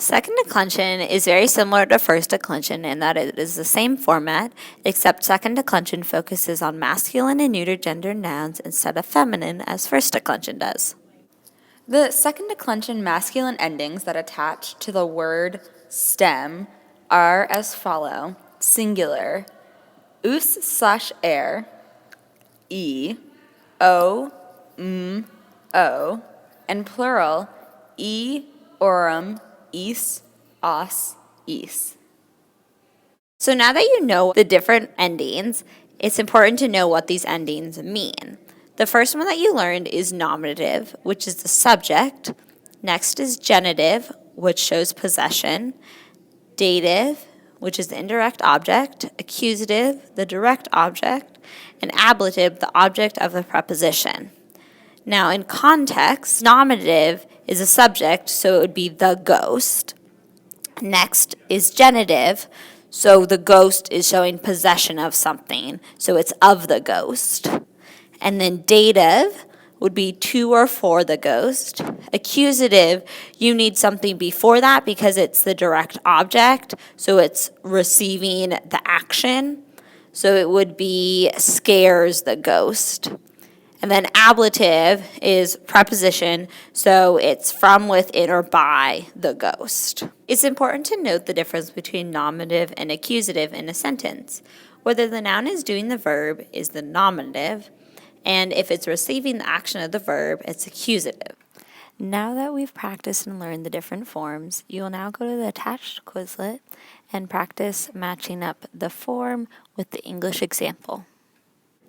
Second declension is very similar to first declension in that it is the same format, except second declension focuses on masculine and neuter gender nouns instead of feminine as first declension does. The second declension masculine endings that attach to the word stem are as follow: singular, us/er, e, o, o, and plural, e, orum, is, os, is. So now that you know the different endings, it's important to know what these endings mean. The first one that you learned is nominative, which is the subject. Next is genitive, which shows possession. Dative, which is the indirect object. Accusative, the direct object. And ablative, the object of the preposition. Now, in context, nominative is a subject, so it would be the ghost. Next is genitive, so the ghost is showing possession of something, so it's of the ghost. And then dative would be to or for the ghost. Accusative, you need something before that because it's the direct object, so it's receiving the action. So it would be scares the ghost. And then ablative is preposition, so it's from, within, or by the ghost. It's important to note the difference between nominative and accusative in a sentence. Whether the noun is doing the verb is the nominative, and if it's receiving the action of the verb, it's accusative. Now that we've practiced and learned the different forms, you will now go to the attached Quizlet and practice matching up the form with the English example.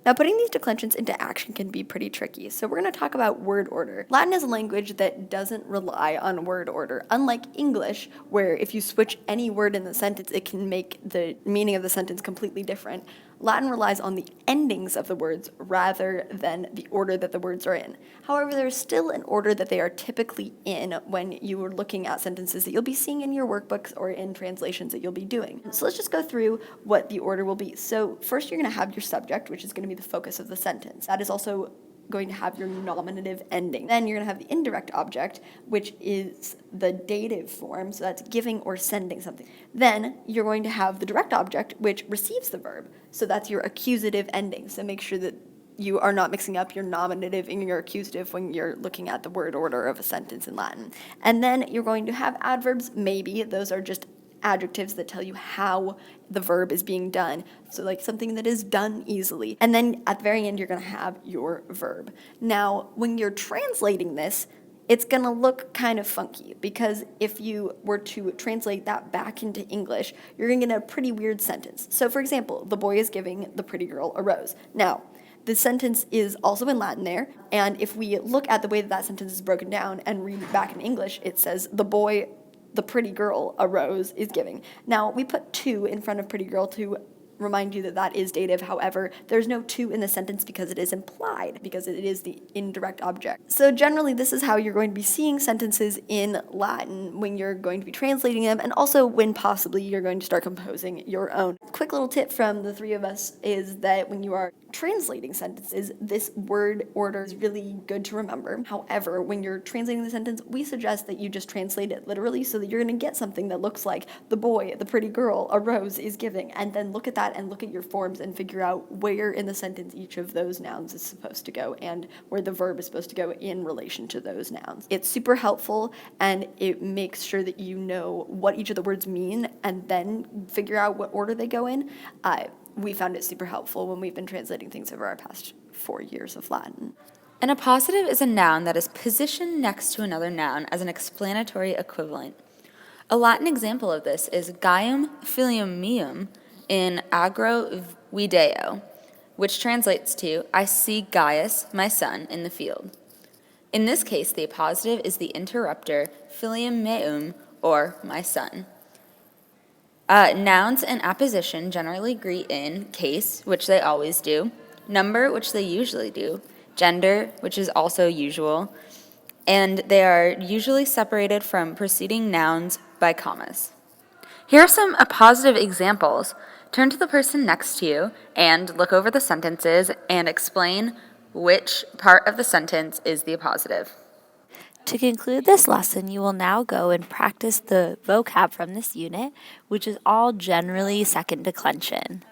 Now, putting these declensions into action can be pretty tricky, so we're going to talk about word order. Latin is a language that doesn't rely on word order, unlike English, where if you switch any word in the sentence, it can make the meaning of the sentence completely different. Latin relies on the endings of the words rather than the order that the words are in. However, there's still an order that they are typically in when you are looking at sentences that you'll be seeing in your workbooks or in translations that you'll be doing. So let's just go through what the order will be. So first you're going to have your subject, which is going to be the focus of the sentence. That is also going to have your nominative ending. Then you're going to have the indirect object, which is the dative form, so that's giving or sending something. Then you're going to have the direct object, which receives the verb, so that's your accusative ending. So make sure that you are not mixing up your nominative and your accusative when you're looking at the word order of a sentence in Latin. And then you're going to have adverbs, maybe. Those are just adjectives that tell you how the verb is being done. So like something that is done easily. And then at the very end, you're going to have your verb. Now, when you're translating this, it's going to look kind of funky because if you were to translate that back into English, you're going to get a pretty weird sentence. So for example, the boy is giving the pretty girl a rose. Now, the sentence is also in Latin there, and if we look at the way that that sentence is broken down and read it back in English, it says the pretty girl a rose is giving. Now, we put to in front of pretty girl to remind you that that is dative. However, there's no to in the sentence because it is implied, because it is the indirect object. So generally, this is how you're going to be seeing sentences in Latin when you're going to be translating them, and also when possibly you're going to start composing your own. Quick little tip from the three of us is that when you are translating sentences, this word order is really good to remember. However, when you're translating the sentence, we suggest that you just translate it literally so that you're going to get something that looks like the boy, the pretty girl, a rose is giving, and then look at that and look at your forms and figure out where in the sentence each of those nouns is supposed to go and where the verb is supposed to go in relation to those nouns. It's super helpful, and it makes sure that you know what each of the words mean and then figure out what order they go in. We found it super helpful when we've been translating things over our past 4 years of Latin. An appositive is a noun that is positioned next to another noun as an explanatory equivalent. A Latin example of this is Gaium filium meum in agro video, which translates to, I see Gaius, my son, in the field. In this case, the appositive is the interrupter filium meum, or my son. Nouns and apposition generally agree in case, which they always do, number, which they usually do, gender, which is also usual, and they are usually separated from preceding nouns by commas. Here are some appositive examples. Turn to the person next to you and look over the sentences and explain which part of the sentence is the appositive. To conclude this lesson, you will now go and practice the vocab from this unit, which is all generally second declension.